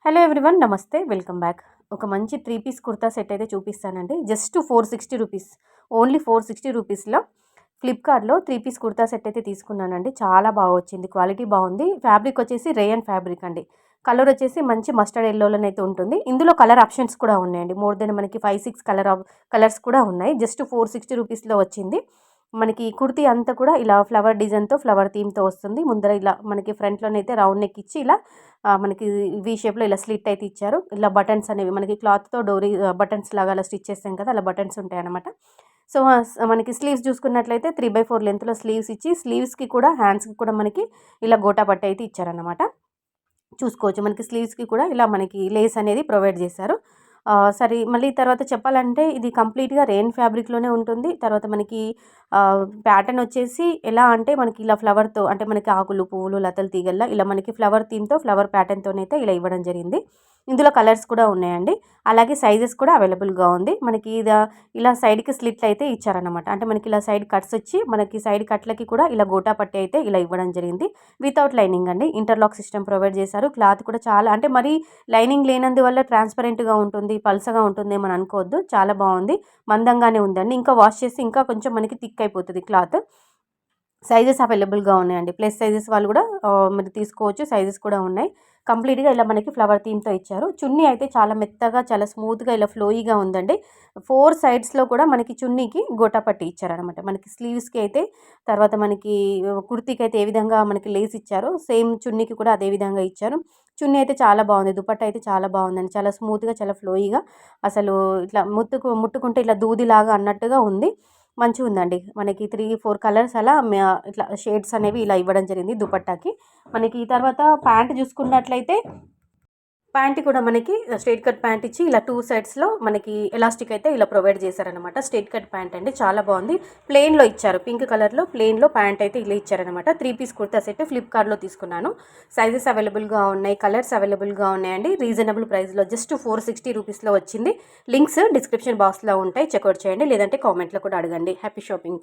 Hello everyone, నమస్తే, welcome back. ఒక మంచి 3 పీస్ కుర్తా సెట్ అయితే చూపిస్తానండి. జస్ట్ 460 రూపీస్, ఓన్లీ 460 రూపీస్లో ఫ్లిప్కార్ట్లో 3 పీస్ కుర్తా సెట్ అయితే తీసుకున్నానండి. చాలా బాగా వచ్చింది, క్వాలిటీ బాగుంది. ఫ్యాబ్రిక్ వచ్చేసి రేయన్ ఫ్యాబ్రిక్ అండి. కలర్ వచ్చేసి మంచి మస్టర్డ్ ఎల్లోలోనైతే ఉంటుంది. ఇందులో కలర్ ఆప్షన్స్ కూడా ఉన్నాయండి. మోర్ దెన్ మనకి 5-6 కలర్స్ కూడా ఉన్నాయి. జస్ట్ 460 రూపీస్లో వచ్చింది. మనకి కుర్తీ అంతా కూడా ఇలా ఫ్లవర్ డిజైన్తో, ఫ్లవర్ థీమ్తో వస్తుంది. ముందర ఇలా మనకి ఫ్రంట్లోనైతే రౌండ్ నెక్ ఇచ్చి ఇలా మనకి వీ షేప్లో ఇలా స్లిట్ అయితే ఇచ్చారు. ఇలా బటన్స్ అనేవి మనకి క్లాత్తో డోరీ బటన్స్ లాగా అలా స్టిచ్ చేస్తాం కదా, అలా బటన్స్ ఉంటాయి అన్నమాట. సో మనకి స్లీవ్స్ చూసుకున్నట్లయితే 3/4 లెంత్లో స్లీవ్స్ ఇచ్చి, స్లీవ్స్కి కూడా హ్యాండ్స్కి కూడా మనకి ఇలా గోటా పట్ట అయితే ఇచ్చారన్నమాట. చూసుకోవచ్చు, మనకి స్లీవ్స్కి కూడా ఇలా మనకి లేస్ అనేది ప్రొవైడ్ చేశారు. సరే, మళ్ళీ తర్వాత చెప్పాలంటే ఇది కంప్లీట్గా రెయిన్ ఫ్యాబ్రిక్లోనే ఉంటుంది. తర్వాత మనకి ప్యాటర్న్ వచ్చేసి ఎలా అంటే మనకి ఇలా ఫ్లవర్తో, అంటే మనకి ఆకులు, పువ్వులు, లతలు, తీగల్లా ఇలా మనకి ఫ్లవర్ థీమ్తో, ఫ్లవర్ ప్యాటర్న్తోనైతే ఇలా ఇవ్వడం జరిగింది. ఇందులో కలర్స్ కూడా ఉన్నాయండి. అలాగే సైజెస్ కూడా అవైలబుల్గా ఉంది. మనకి ఇలా సైడ్కి స్లిట్లు అయితే ఇచ్చారనమాట. అంటే మనకి ఇలా సైడ్ కట్స్ వచ్చి, మనకి సైడ్ కట్లకి కూడా ఇలా గోటా పట్టి అయితే ఇలా ఇవ్వడం జరిగింది. వితౌట్ లైనింగ్ అండి, ఇంటర్లాక్ సిస్టమ్ ప్రొవైడ్ చేశారు. క్లాత్ కూడా చాలా, అంటే మరీ లైనింగ్ లేనందువల్ల ట్రాన్స్పరెంట్గా ఉంటుంది, పల్సగా ఉంటుంది అని అనుకోవద్దు. చాలా బాగుంది, మందంగానే ఉందండి. ఇంకా వాష్ చేసి ఇంకా కొంచెం మనకి థిక్ అయిపోతుంది క్లాత్. సైజెస్ అవైలబుల్గా ఉన్నాయండి. ప్లస్ సైజెస్ వాళ్ళు కూడా మీరు తీసుకోవచ్చు, సైజెస్ కూడా ఉన్నాయి. కంప్లీట్గా ఇలా మనకి ఫ్లవర్ థీమ్తో ఇచ్చారు. చున్నీ అయితే చాలా మెత్తగా, చాలా స్మూత్గా, ఇలా ఫ్లోయిగా ఉందండి. 4 సైడ్స్లో కూడా మనకి చున్నీకి గోటా పట్టి ఇచ్చారనమాట. మనకి స్లీవ్స్కి అయితే, తర్వాత మనకి కుర్తీకి అయితే ఏ విధంగా మనకి లేస్ ఇచ్చారో సేమ్ చున్నీకి కూడా అదే విధంగా ఇచ్చారు. చున్నీ అయితే చాలా బాగుంది, దుపట్టా అయితే చాలా బాగుందండి. చాలా స్మూత్గా, చాలా ఫ్లోయిగా, అసలు ఇట్లా ముట్టుకుంటే ఇట్లా దూదిలాగా అన్నట్టుగా ఉంది. మంచిగా ఉందండి. మనకి 3-4 కలర్స్ అలా ఇట్లా షేడ్స్ అనేవి ఇలా ఇవ్వడం జరిగింది దుపట్టాకి. మనకి తర్వాత ప్యాంట్ చూసుకున్నట్లయితే, ప్యాంట్ కూడా మనకి స్ట్రైట్ కట్ ప్యాంట్ ఇచ్చి ఇలా 2 సైడ్స్లో మనకి ఎలాస్టిక్ అయితే ఇలా ప్రొవైడ్ చేశారనమాట. స్ట్రైట్ కట్ ప్యాంట్ అండి, చాలా బాగుంది. ప్లెయిన్లో ఇచ్చారు, పింక్ కలర్లో ప్లెయిన్లో ప్యాంట్ అయితే ఇలా ఇచ్చారనమాట. 3 పీస్ కుర్తా సెట్ ఫ్లిప్కార్ట్లో తీసుకున్నాను. సైజెస్ అవైలబుల్గా ఉన్నాయి, కలర్స్ అవైలబుల్గా ఉన్నాయండి. రీజనబుల్ ప్రైస్లో జస్ట్ 460 రూపీస్లో వచ్చింది. లింక్స్ డిస్క్రిప్షన్ బాక్స్లో ఉంటాయి, చెక్అవుట్ చేయండి, లేదంటే కామెంట్లో కూడా అడగండి. Happy shopping.